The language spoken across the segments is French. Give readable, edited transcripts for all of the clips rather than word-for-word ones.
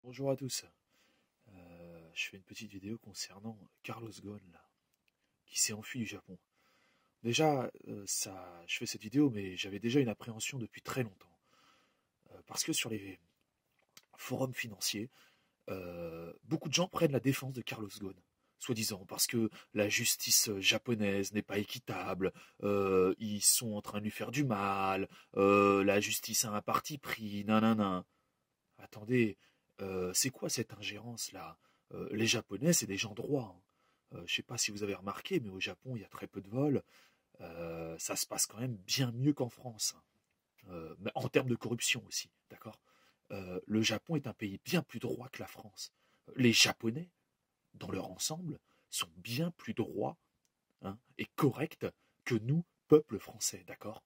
Bonjour à tous. Je fais une petite vidéo concernant Carlos Ghosn, là, qui s'est enfui du Japon. Déjà, je fais cette vidéo, mais j'avais déjà une appréhension depuis très longtemps. Parce que sur les forums financiers, beaucoup de gens prennent la défense de Carlos Ghosn, soi-disant parce que la justice japonaise n'est pas équitable, ils sont en train de lui faire du mal, la justice a un parti pris, nanana. Attendez, c'est quoi cette ingérence-là? Les Japonais, c'est des gens droits, hein. Je ne sais pas si vous avez remarqué, mais au Japon, il y a très peu de vols. Ça se passe quand même bien mieux qu'en France, hein. Mais en termes de corruption aussi, d'accord? Le Japon est un pays bien plus droit que la France. Les Japonais, dans leur ensemble, sont bien plus droits, hein, et corrects que nous, peuple français, d'accord?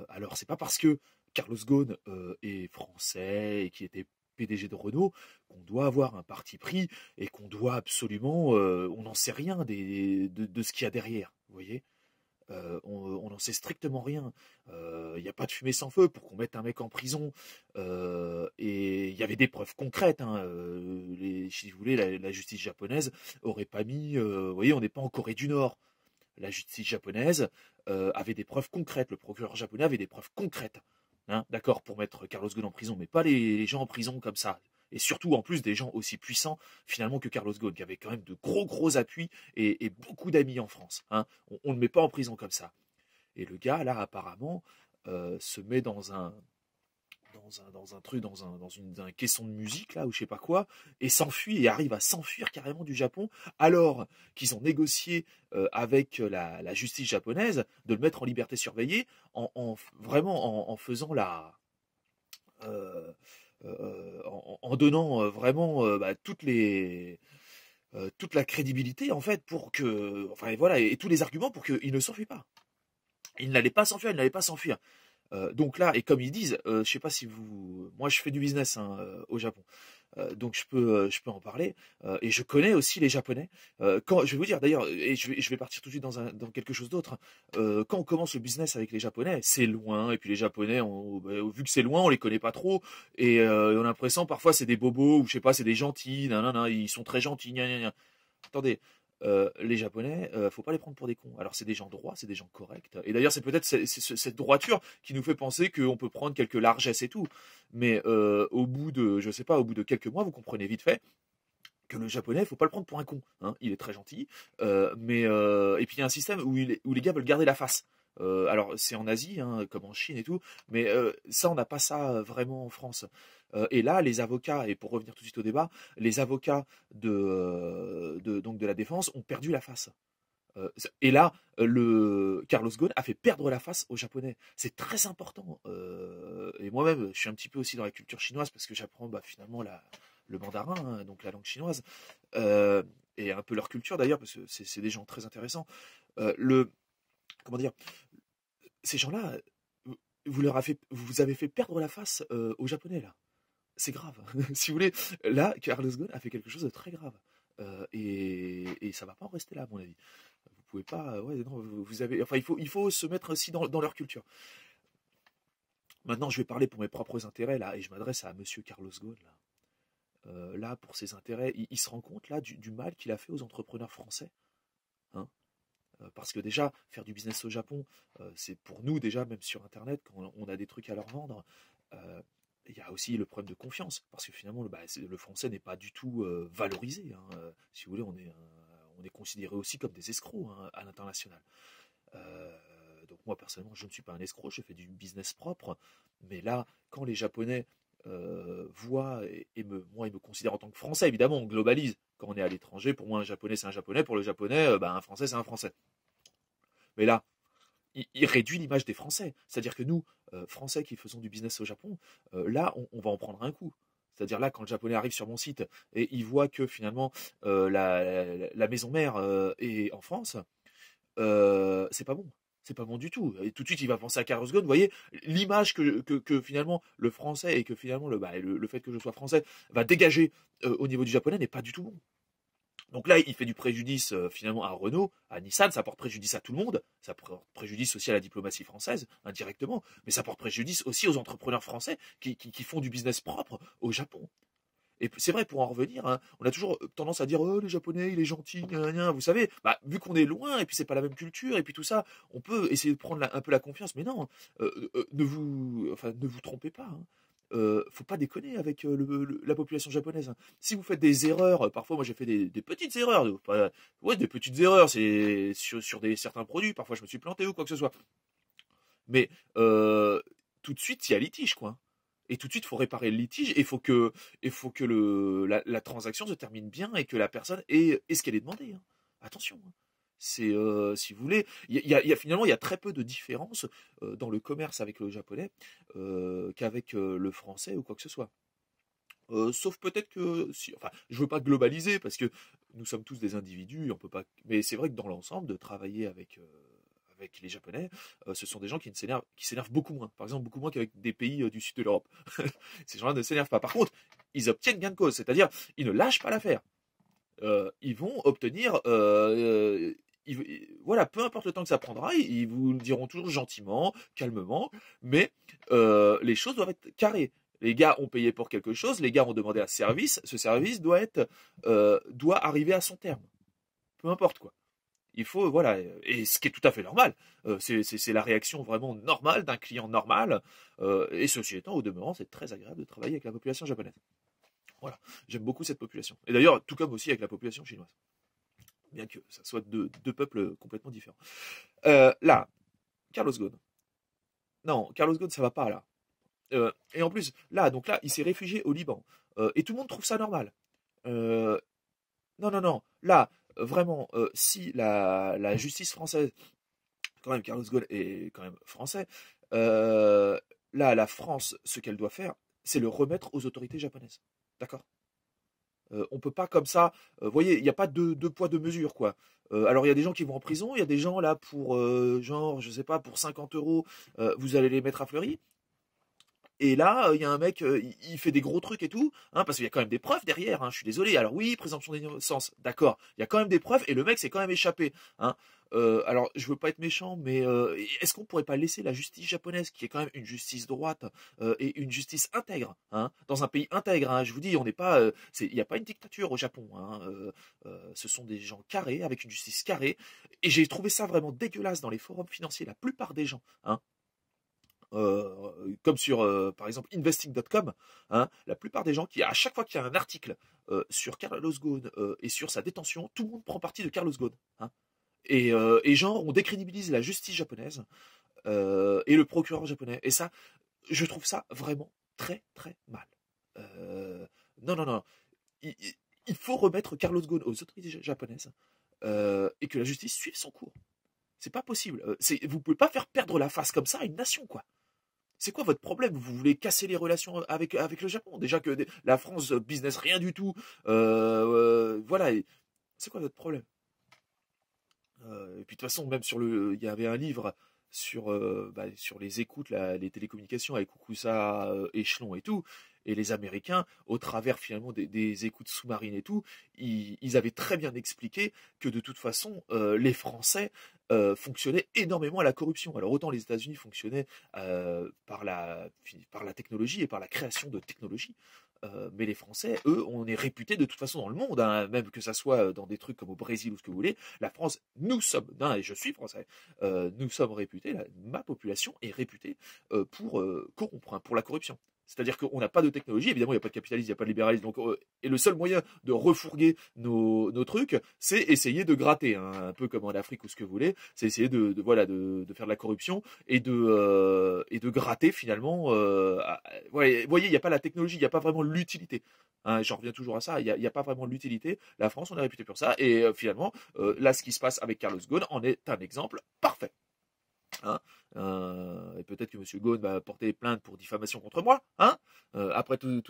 Alors, c'est pas parce que Carlos Ghosn est français et qui était PDG de Renault qu'on doit avoir un parti pris et qu'on doit absolument, on n'en sait rien de ce qu'il y a derrière, vous voyez. On n'en sait strictement rien. Il n'y a pas de fumée sans feu pour qu'on mette un mec en prison. Et il y avait des preuves concrètes, hein. Si vous voulez, la justice japonaise aurait pas mis. Vous voyez, on n'est pas en Corée du Nord. La justice japonaise avait des preuves concrètes. Le procureur japonais avait des preuves concrètes, hein, d'accord, pour mettre Carlos Ghosn en prison, mais pas les gens en prison comme ça. Et surtout, en plus, des gens aussi puissants, finalement, que Carlos Ghosn, qui avait quand même de gros appuis et beaucoup d'amis en France, hein. On ne met pas en prison comme ça. Et le gars, là, apparemment, se met dans un truc, dans un caisson de musique, là, ou je sais pas quoi, et s'enfuit, et arrive à s'enfuir carrément du Japon, alors qu'ils ont négocié avec la justice japonaise de le mettre en liberté surveillée, vraiment en faisant en donnant vraiment toute la crédibilité, en fait, pour que, enfin, et voilà, et tous les arguments pour qu'il ne s'enfuit pas. Il n'allait pas s'enfuir, il n'allait pas s'enfuir. Donc là, et comme ils disent, je sais pas si vous, moi je fais du business, hein, au Japon, donc je peux en parler, et je connais aussi les Japonais. Quand je vais vous dire d'ailleurs, et je vais partir tout de suite dans quelque chose d'autre. Quand on commence le business avec les Japonais, c'est loin, et puis les Japonais, vu que c'est loin, on les connaît pas trop, et on a l'impression parfois c'est des bobos ou je sais pas, c'est des gentils, nanana, ils sont très gentils, gna gna gna. Attendez, les Japonais, faut pas les prendre pour des cons. Alors c'est des gens droits, c'est des gens corrects. Et d'ailleurs c'est peut-être cette droiture qui nous fait penser qu'on peut prendre quelques largesses et tout. Mais au bout de, je sais pas, au bout de quelques mois, vous comprenez vite fait que le japonais, faut pas le prendre pour un con, hein. Il est très gentil, et puis il y a un système où les gars veulent garder la face. Alors c'est en Asie, hein, comme en Chine et tout, mais ça on n'a pas ça vraiment en France. Et là, les avocats, et pour revenir tout de suite au débat, les avocats donc de la défense ont perdu la face. Et là, le Carlos Ghosn a fait perdre la face aux Japonais. C'est très important. Et moi-même, je suis un petit peu aussi dans la culture chinoise parce que j'apprends finalement le mandarin, hein, donc la langue chinoise, euh, et un peu leur culture d'ailleurs, parce que c'est des gens très intéressants. Comment dire, ces gens-là, vous avez fait perdre la face aux Japonais là. C'est grave. Si vous voulez, là, Carlos Ghosn a fait quelque chose de très grave. Et ça va pas en rester là, à mon avis. Vous pouvez pas. Ouais, non, vous avez. Enfin, il faut se mettre aussi dans leur culture. Maintenant, je vais parler pour mes propres intérêts là, et je m'adresse à Monsieur Carlos Ghosn là. Là, pour ses intérêts, il se rend compte là du mal qu'il a fait aux entrepreneurs français, hein. Parce que déjà, faire du business au Japon, c'est pour nous déjà, même sur Internet, quand on a des trucs à leur vendre. euh, il y a aussi le problème de confiance, parce que finalement, le français n'est pas du tout valorisé, hein. Si vous voulez, on est considéré aussi comme des escrocs, hein, à l'international. Donc moi, personnellement, je ne suis pas un escroc, je fais du business propre. Mais là, quand les Japonais voient moi, ils me considèrent en tant que Français, évidemment, on globalise. Quand on est à l'étranger, pour moi, un Japonais, c'est un Japonais. Pour le Japonais, un Français, c'est un Français. Mais là, il réduit l'image des Français. C'est-à-dire que nous, Français qui faisons du business au Japon, là, on va en prendre un coup. C'est-à-dire là, quand le Japonais arrive sur mon site et il voit que finalement la maison mère est en France, c'est pas bon. C'est pas bon du tout. Et tout de suite, il va penser à Carlos Ghosn. Vous voyez, l'image que finalement le français et que finalement le fait que je sois français va dégager au niveau du japonais n'est pas du tout bon. Donc là, il fait du préjudice finalement à Renault, à Nissan, ça porte préjudice à tout le monde, ça porte préjudice aussi à la diplomatie française, indirectement, mais ça porte préjudice aussi aux entrepreneurs français qui font du business propre au Japon. Et c'est vrai, pour en revenir, hein, on a toujours tendance à dire oh, les Japonais, il est gentil, gna, gna. Vous savez, bah, vu qu'on est loin, et puis c'est pas la même culture, et puis tout ça, on peut essayer de prendre un peu la confiance, mais non, ne vous trompez pas. Hein. Faut pas déconner avec la population japonaise. Hein. Si vous faites des erreurs, parfois moi j'ai fait des petites erreurs, ouais, des petites erreurs, c'est sur certains produits, parfois je me suis planté ou quoi que ce soit. Mais tout de suite, il y a litige, quoi. Et tout de suite, il faut réparer le litige et il faut que la transaction se termine bien et que la personne ait ce qu'elle est demandé. Hein. Attention. Hein. C'est, si vous voulez, finalement, il y a très peu de différence dans le commerce avec le japonais qu'avec le français ou quoi que ce soit. Sauf peut-être que, si, enfin, je veux pas globaliser parce que nous sommes tous des individus, on peut pas. Mais c'est vrai que dans l'ensemble, de travailler avec les Japonais, ce sont des gens qui s'énervent beaucoup moins. Par exemple, beaucoup moins qu'avec des pays du sud de l'Europe. Ces gens-là ne s'énervent pas. Par contre, ils obtiennent gain de cause, c'est-à-dire ils ne lâchent pas l'affaire. Ils vont obtenir, voilà, peu importe le temps que ça prendra, ils vous le diront toujours gentiment, calmement, mais les choses doivent être carrées. Les gars ont payé pour quelque chose, les gars ont demandé un service, ce service doit arriver à son terme. Peu importe quoi. Il faut, voilà, et ce qui est tout à fait normal. C'est la réaction vraiment normale d'un client normal. Et ceci étant, au demeurant, c'est très agréable de travailler avec la population japonaise. Voilà, j'aime beaucoup cette population. Et d'ailleurs, tout comme aussi avec la population chinoise. Bien que ça soit deux peuples complètement différents. Là, Carlos Ghosn. Non, Carlos Ghosn, ça va pas là. Et en plus, donc là, il s'est réfugié au Liban. Et tout le monde trouve ça normal. Euh, non, non, non. Là, vraiment, si la justice française, quand même, Carlos Ghosn est quand même français, là, la France, ce qu'elle doit faire, c'est le remettre aux autorités japonaises. D'accord. On peut pas comme ça. Vous voyez, il n'y a pas deux poids, deux mesures, quoi. Alors, il y a des gens qui vont en prison, il y a des gens là pour, genre, je sais pas, pour 50 euros, vous allez les mettre à Fleury. Et là, il y a un mec, il fait des gros trucs et tout, hein, parce qu'il y a quand même des preuves derrière. Hein, je suis désolé. Alors oui, présomption d'innocence, d'accord. Il y a quand même des preuves et le mec s'est quand même échappé. Hein. Alors, je veux pas être méchant, mais est-ce qu'on pourrait pas laisser la justice japonaise, qui est quand même une justice droite et une justice intègre, hein, dans un pays intègre. Hein, je vous dis, on n'est pas, il n'y a pas une dictature au Japon. Hein, ce sont des gens carrés avec une justice carrée. Et j'ai trouvé ça vraiment dégueulasse dans les forums financiers. La plupart des gens, hein, comme sur par exemple investing.com, hein, la plupart des gens à chaque fois qu'il y a un article sur Carlos Ghosn et sur sa détention, tout le monde prend parti de Carlos Ghosn. Hein. Et genre, on décrédibilise la justice japonaise et le procureur japonais. Et ça, je trouve ça vraiment très très mal. Non, non, non. Il faut remettre Carlos Ghosn aux autorités japonaises et que la justice suive son cours. C'est pas possible. Vous pouvez pas faire perdre la face comme ça à une nation, quoi. C'est quoi votre problème? Vous voulez casser les relations avec le Japon? Déjà que la France, business, rien du tout. Voilà. C'est quoi votre problème? Et puis de toute façon, même il y avait un livre sur les écoutes, les télécommunications avec Okusa, Échelon et tout. Et les Américains, au travers finalement des écoutes sous-marines et tout, ils avaient très bien expliqué que de toute façon, les Français fonctionnaient énormément à la corruption. Alors autant les États-Unis fonctionnaient par la technologie et par la création de technologies, mais les Français, eux, on est réputés de toute façon dans le monde, hein, même que ça soit dans des trucs comme au Brésil ou ce que vous voulez. La France, nous sommes, non, et je suis français, nous sommes réputés, ma population est réputée pour corrompre, hein, pour la corruption. C'est-à-dire qu'on n'a pas de technologie, évidemment, il n'y a pas de capitalisme, il n'y a pas de libéralisme. Donc, et le seul moyen de refourguer nos trucs, c'est essayer de gratter, hein, un peu comme en Afrique ou ce que vous voulez. C'est essayer voilà, de faire de la corruption et de gratter finalement. Vous voyez, il n'y a pas la technologie, il n'y a pas vraiment l'utilité. Hein, j'en reviens toujours à ça, il n'y a pas vraiment l'utilité. La France, on est réputé pour ça. Et finalement, là, ce qui se passe avec Carlos Ghosn en est un exemple parfait. Hein, et peut-être que M. Ghosn va porter plainte pour diffamation contre moi. Hein, après tout,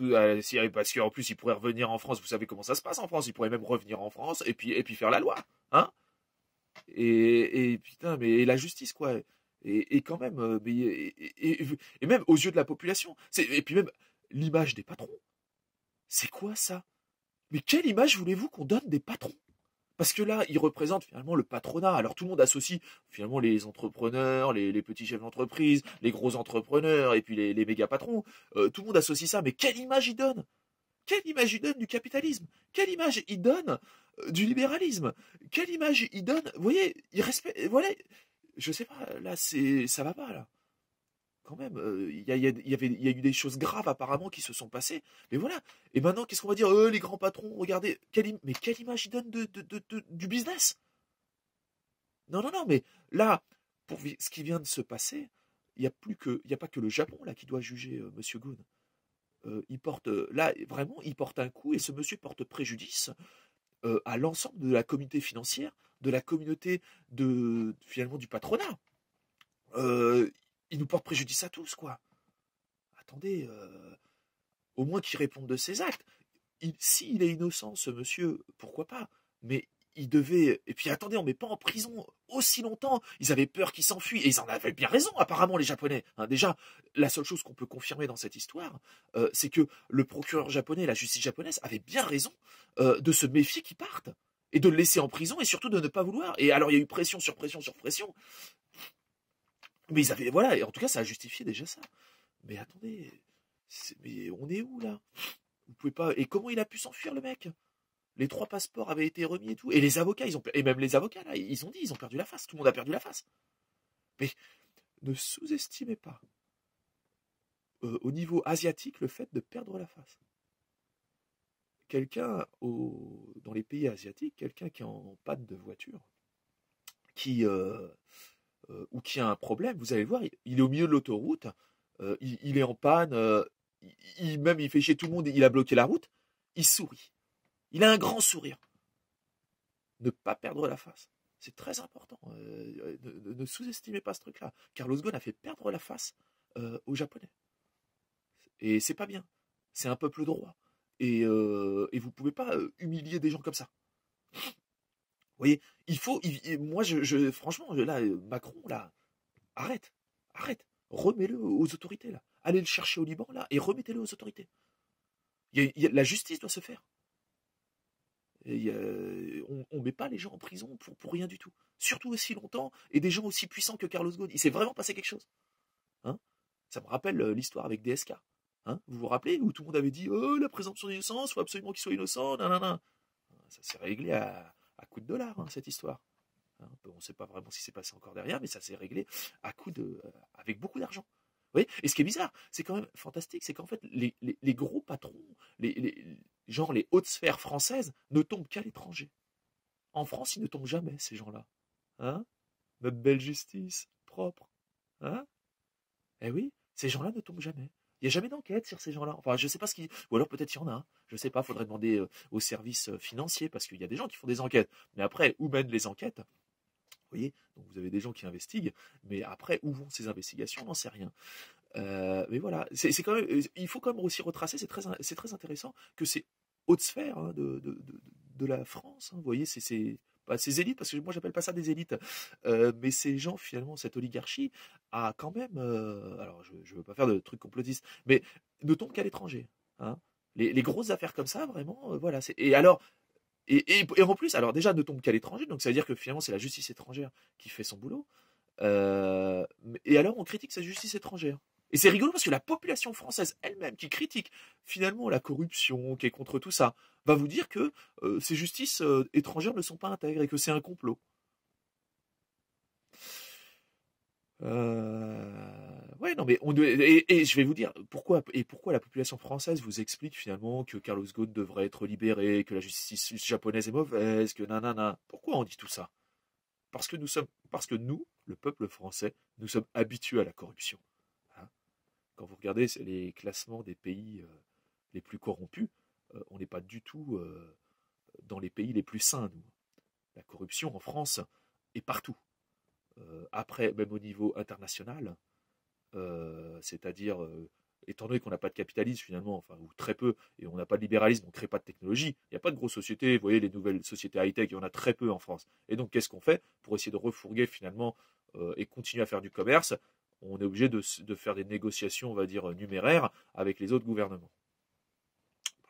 parce qu'en plus, il pourrait revenir en France. Vous savez comment ça se passe en France. Il pourrait même revenir en France et puis faire la loi. Hein, et putain, mais la justice, quoi. Et quand même, et même aux yeux de la population. Et puis même l'image des patrons. C'est quoi ça? Mais quelle image voulez-vous qu'on donne des patrons? Parce que là, il représente finalement le patronat. Alors tout le monde associe finalement les entrepreneurs, les petits chefs d'entreprise, les gros entrepreneurs et puis les méga patrons. Tout le monde associe ça. Mais quelle image il donne? Quelle image il donne du capitalisme? Quelle image il donne du libéralisme? Quelle image il donne? Vous voyez, il respecte. Voilà, je sais pas. Là, ça va pas là. Quand même, il y a eu des choses graves apparemment qui se sont passées. Mais voilà. Et maintenant, qu'est-ce qu'on va dire? Les grands patrons, regardez, mais quelle image ils donnent du business? Non, non, non, mais là, pour ce qui vient de se passer, il y a pas que le Japon là qui doit juger Monsieur Ghosn. Il porte là vraiment, il porte un coup et ce monsieur porte préjudice à l'ensemble de la communauté financière, de la communauté de finalement du patronat. Euh, il nous porte préjudice à tous, quoi. Attendez, au moins qu'il réponde de ses actes. S'il est innocent, ce monsieur, pourquoi pas? Mais il devait. Et puis attendez, on ne met pas en prison aussi longtemps. Ils avaient peur qu'il s'enfuit. Et ils en avaient bien raison, apparemment, les Japonais. Hein, déjà, la seule chose qu'on peut confirmer dans cette histoire, c'est que le procureur japonais, la justice japonaise, avait bien raison de se méfier qu'il parte. Et de le laisser en prison et surtout de ne pas vouloir. Et alors, il y a eu pression sur pression sur pression. Mais ils avaient. Voilà, et en tout cas, ça a justifié déjà ça. Mais attendez. Mais on est où là? Vous pouvez pas. Et comment il a pu s'enfuir, le mec? Les 3 passeports avaient été remis et tout. Et les avocats, et même les avocats, là, ils ont dit, ils ont perdu la face. Tout le monde a perdu la face. Mais ne sous-estimez pas, au niveau asiatique, le fait de perdre la face. Dans les pays asiatiques, quelqu'un qui est en panne de voiture, qui, ou qui a un problème, vous allez voir, il est au milieu de l'autoroute, il est en panne, même il fait chier tout le monde, il a bloqué la route, il sourit. Il a un grand sourire. Ne pas perdre la face. C'est très important. Ne sous-estimez pas ce truc-là. Carlos Ghosn a fait perdre la face aux Japonais. Et c'est pas bien. C'est un peuple droit. Et vous ne pouvez pas humilier des gens comme ça. Vous voyez, moi, franchement, là, Macron, là, arrête. Remets-le aux autorités, là. Allez le chercher au Liban, là, et remettez-le aux autorités. La justice doit se faire. On ne met pas les gens en prison pour rien du tout. Surtout aussi longtemps, et des gens aussi puissants que Carlos Ghosn. Il s'est vraiment passé quelque chose. Hein, ça me rappelle l'histoire avec DSK. Hein, vous vous rappelez, où tout le monde avait dit oh, la présomption d'innocence, il faut absolument qu'il soit innocent. Nanana. Ça s'est réglé à coups de dollars, hein, cette histoire. Hein, on ne sait pas vraiment ce qui s'est passé encore derrière, mais ça s'est réglé avec beaucoup d'argent. Vous voyez, et ce qui est bizarre, c'est quand même fantastique, c'est qu'en fait, les gros patrons, genre les hautes sphères françaises, ne tombent qu'à l'étranger. En France, ils ne tombent jamais, ces gens-là. Hein? Notre belle justice, propre. Hein? Eh oui, ces gens-là ne tombent jamais. Il n'y a jamais d'enquête sur ces gens-là. Enfin, je ne sais pas ce qui. Ou alors peut-être il y en a. Je ne sais pas, il faudrait demander aux services financiers, parce qu'il y a des gens qui font des enquêtes. Mais après, où mènent les enquêtes? Vous voyez, donc vous avez des gens qui investiguent, mais après, où vont ces investigations? On n'en sait rien. Mais voilà, c'est quand même, il faut quand même aussi retracer, c'est très intéressant que ces hautes sphères hein, de la France, hein, vous voyez, pas ces élites, parce que moi j'appelle pas ça des élites, mais ces gens finalement, cette oligarchie a quand même, alors je veux pas faire de trucs complotistes, mais ne tombe qu'à l'étranger. Hein. Les grosses affaires comme ça, vraiment, voilà. Et alors, et en plus, alors déjà ne tombe qu'à l'étranger, donc ça veut dire que finalement c'est la justice étrangère qui fait son boulot. Et alors on critique sa justice étrangère. Et c'est rigolo parce que la population française elle-même qui critique finalement la corruption, qui est contre tout ça, va vous dire que ces justices étrangères ne sont pas intègres et que c'est un complot. Ouais, non, mais et je vais vous dire pourquoi la population française vous explique finalement que Carlos Ghosn devrait être libéré, que la justice japonaise est mauvaise, que nanana. Pourquoi on dit tout ça? Parce que nous, le peuple français, nous sommes habitués à la corruption. Hein. Quand vous regardez les classements des pays les plus corrompus, on n'est pas du tout dans les pays les plus sains, nous. La corruption en France est partout. Après, même au niveau international, c'est-à-dire, étant donné qu'on n'a pas de capitalisme finalement, enfin, ou très peu, et on n'a pas de libéralisme, on ne crée pas de technologie, il n'y a pas de grosses sociétés, vous voyez, les nouvelles sociétés high-tech, il y en a très peu en France. Et donc, qu'est-ce qu'on fait pour essayer de refourguer finalement et continuer à faire du commerce? On est obligé de faire des négociations, on va dire, numéraires avec les autres gouvernements.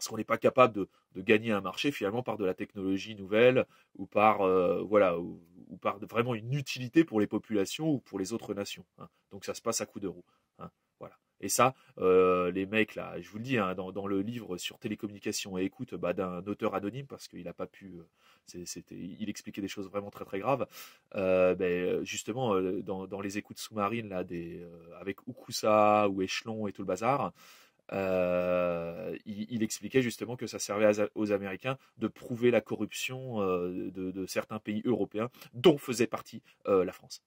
Parce qu'on n'est pas capable de gagner un marché finalement par de la technologie nouvelle ou par voilà ou par vraiment une utilité pour les populations ou pour les autres nations, hein. Donc ça se passe à coup d'euros, hein. Voilà. Et ça, les mecs là, je vous le dis, hein, dans le livre sur télécommunications et écoute d'un auteur anonyme parce qu'il n'a pas pu, il expliquait des choses vraiment très très graves. Justement, dans les écoutes sous-marines là, avec Ukusa ou Échelon et tout le bazar. Il expliquait justement que ça servait aux Américains de prouver la corruption de certains pays européens, dont faisait partie la France.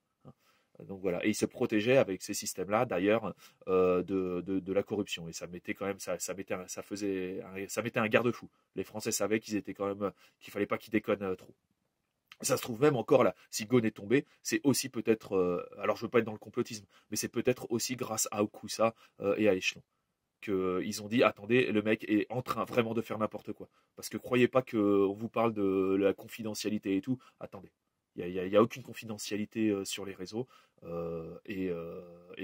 Donc voilà, et il se protégeait avec ces systèmes-là, d'ailleurs, de la corruption. Et ça mettait quand même, ça mettait un garde-fou. Les Français savaient qu'ils étaient quand même, qu'il fallait pas qu'ils déconnent trop. Ça se trouve même encore là, si Ghosn est tombé, c'est aussi peut-être, alors je veux pas être dans le complotisme, mais c'est peut-être aussi grâce à Okusa et à Échelon qu'ils ont dit attendez, le mec est en train vraiment de faire n'importe quoi. Parce que croyez pas qu'on vous parle de la confidentialité et tout. Attendez, il y a aucune confidentialité sur les réseaux. Et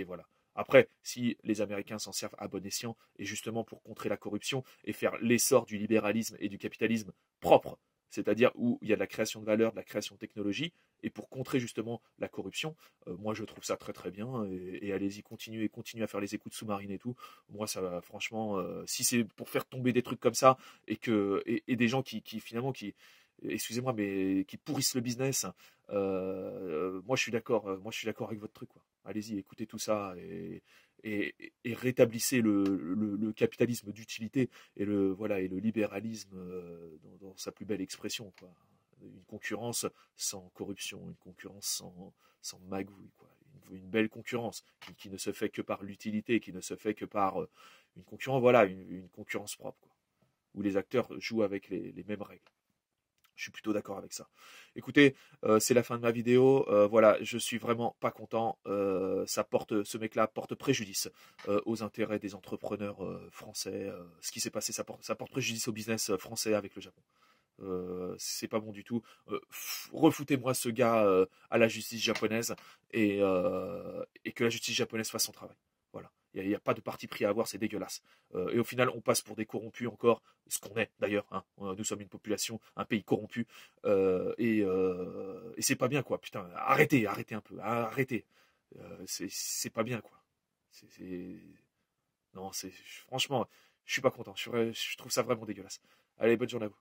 voilà. Après, si les Américains s'en servent à bon escient, et justement pour contrer la corruption et faire l'essor du libéralisme et du capitalisme propre, c'est-à-dire où il y a de la création de valeur, de la création de technologie, et pour contrer justement la corruption, moi je trouve ça très très bien, et allez-y, continuez à faire les écoutes sous-marines et tout. Moi, ça va, franchement, si c'est pour faire tomber des trucs comme ça et des gens qui finalement excusez-moi, mais qui pourrissent le business, moi je suis d'accord. Moi je suis d'accord avec votre truc, quoi. Allez-y, écoutez tout ça et rétablissez le capitalisme d'utilité et le libéralisme dans sa plus belle expression, quoi. Une concurrence sans corruption, une concurrence sans magouille, quoi. Une belle concurrence qui ne se fait que par l'utilité, qui ne se fait que par une concurrence, voilà, une concurrence propre, quoi, où les acteurs jouent avec les mêmes règles. Je suis plutôt d'accord avec ça. Écoutez, c'est la fin de ma vidéo. Voilà, je suis vraiment pas content. Ce mec-là porte préjudice aux intérêts des entrepreneurs français. Ce qui s'est passé, ça porte préjudice au business français avec le Japon. C'est pas bon du tout. Refoutez-moi ce gars à la justice japonaise et que la justice japonaise fasse son travail. Voilà. Il n'y a pas de parti pris à avoir, c'est dégueulasse. Et au final, on passe pour des corrompus encore, ce qu'on est d'ailleurs, hein. Nous sommes une population, un pays corrompu. Et c'est pas bien, quoi. Putain, arrêtez un peu. Arrêtez. C'est pas bien, quoi. C'est... Non, franchement, je suis pas content. Je trouve ça vraiment dégueulasse. Allez, bonne journée à vous.